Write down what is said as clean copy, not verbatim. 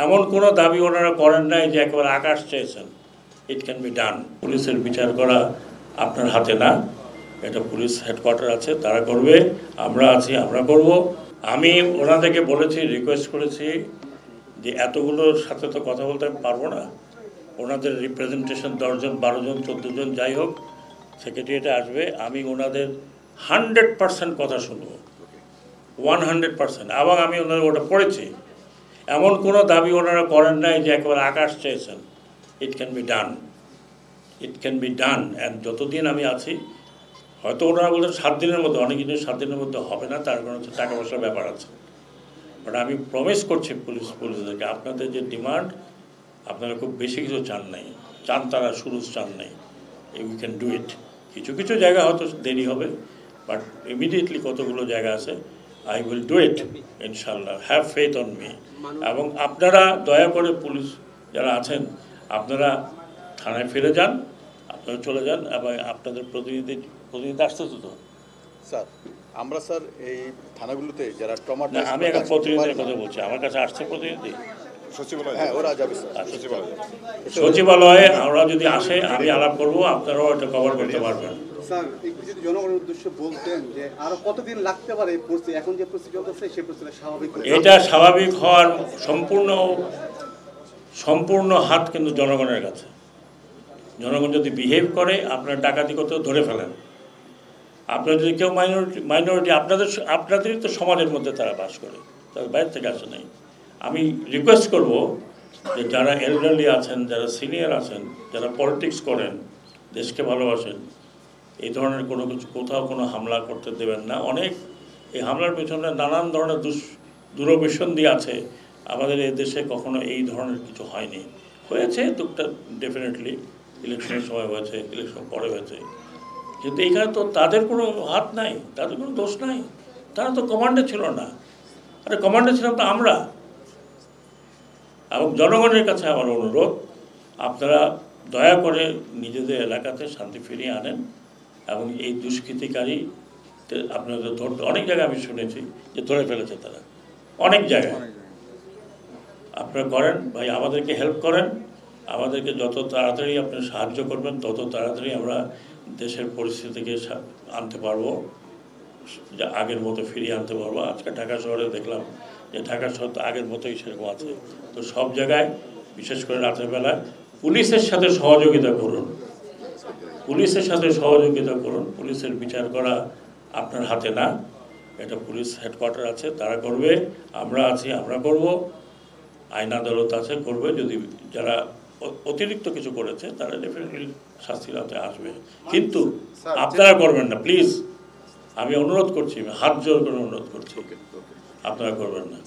এমন কোনো দাবি ওনারা করেন নাই যে একেবারে আকাশ চেয়েছেন। It can be done. পুলিশের বিচার করা আপনার হাতে না, এটা পুলিশ হেডকোয়ার্টার আছে, তারা করবে। আমরা আছি, আমরা করব। আমি ওনাদেরকে বলেছি, রিকোয়েস্ট করেছি যে এতগুলোর সাথে তো কথা বলতে আমি পারবো না। ওনাদের রিপ্রেজেন্টেশন 10 জন 12 জন 14 জন যাই হোক সেক্রেটারিয়েটে আসবে, আমি ওনাদের 100% কথা শুনবো, 100%। এবং আমি ওনাদের ওটা পড়েছি, এমন কোনো দাবি ওনারা করেন নাই যে একেবারে আকাশ চেয়েছেন। It can be done, it can be done. And যতদিন আমি আছি, হয়তো ওনারা বলছেন 7 দিনের মধ্যে, অনেক কিছু 7 দিনের মধ্যে হবে না, তার কারণ হচ্ছে টাকা পয়সার ব্যাপার আছে। বাট আমি প্রমিস করছি পুলিশদেরকে, আপনাদের যে ডিমান্ড, আপনারা খুব বেশি কিছু চান নাই, চান তারা শুরু চান নাই, উই ক্যান ডু ইট। কিছু কিছু জায়গা হয়তো দেরি হবে, বাট ইমিডিয়েটলি কতগুলো জায়গা আছে, আই উইল ডু ইট ইনশাল্লাহ। Have faith on me. এবং আপনারা দয়া করে পুলিশ যারা আছেন, আপনারা থানায় ফিরে যান, আপনারা চলে যান, এবং আপনাদের প্রতিনিধি আসতেছে তো স্যার। আমরা স্যার এই থানাগুলোতে যারা না, আমি এখন প্রতিনিধির কথা বলছি, আমার কাছে আসছে প্রতিনিধি সচিবালয়ে। ওরা যদি আসে আমি আলাপ করবো, আপনারাও এটা কভার করতে পারবেন। স্যার একটু যদি জনগণের উদ্দেশ্যে বলতেন যে আরো কতদিন লাগতে পারে এই পরিস্থিতি, এখন যে পরিস্থিতি চলতেছে সেই পরিস্থিতি স্বাভাবিক, এটা স্বাভাবিক হওয়ার সম্পূর্ণ হাত কিন্তু জনগণের কাছে। জনগণ যদি বিহেভ করে, আপনার ডাকাতি করতে ধরে ফেলেন। আপনার যদি কেউ মাইনরিটি আপনাদেরই তো সমাজের মধ্যে তারা বাস করে, তাদের বাইরে থেকে আসে নাই। আমি রিকোয়েস্ট করব যে যারা এলডারলি আছেন, যারা সিনিয়র আছেন, যারা পলিটিক্স করেন, দেশকে ভালোবাসেন, এই ধরনের কোনো কিছু কোথাও কোনো হামলা করতে দেবেন না। অনেক এই হামলার পেছনে নানান ধরনের দূরভিসন্ধি আছে। আমাদের এই দেশে কখনো এই ধরনের কিছু হয়নি, হয়েছে টুকটাক ডেফিনেটলি, ইলেকশনের সময় হয়েছে, ইলেকশন পরে হয়েছে, কিন্তু এইখানে তো তাদের কোনো হাত নাই, তাদের কোনো দোষ নাই। তারা তো কমান্ডে ছিল না, আরে কমান্ডে ছিলাম তো আমরা। এবং জনগণের কাছে আমার অনুরোধ, আপনারা দয়া করে নিজেদের এলাকাতে শান্তি ফিরিয়ে আনেন। এবং এই দুষ্কৃতিকারী আপনাদের ধরতে, অনেক জায়গায় আমি শুনেছি যে ধরে ফেলেছে তারা, অনেক জায়গায়। আপনারা করেন ভাই, আমাদেরকে হেল্প করেন, আমাদেরকে যত তাড়াতাড়ি আপনারা সাহায্য করবেন তত তাড়াতাড়ি আমরা দেশের পরিস্থিতিকে আনতে পারবো, যা আগের মতো ফিরিয়ে আনতে পারবো। আজকে ঢাকা শহরে দেখলাম যে ঢাকা শহর তো আগের মতোই সেরকম আছে। তো সব জায়গায়, বিশেষ করে রাতের বেলায়, পুলিশের সাথে সহযোগিতা করুন, পুলিশের সাথে সহযোগিতা করুন। পুলিশের বিচার করা আপনার হাতে না, এটা পুলিশ হেডকোয়ার্টার আছে, তারা করবে। আমরা আছি, আমরা করব। আইন আদালত আছে, করবে। যদি যারা অতিরিক্ত কিছু করেছে তারা ডেফিনেটলি শাস্তির আওতায় আসবে, কিন্তু আপনারা করবেন না প্লিজ। আমি অনুরোধ করছি, হাত জোর করে অনুরোধ করছি, আপনারা করবেন না।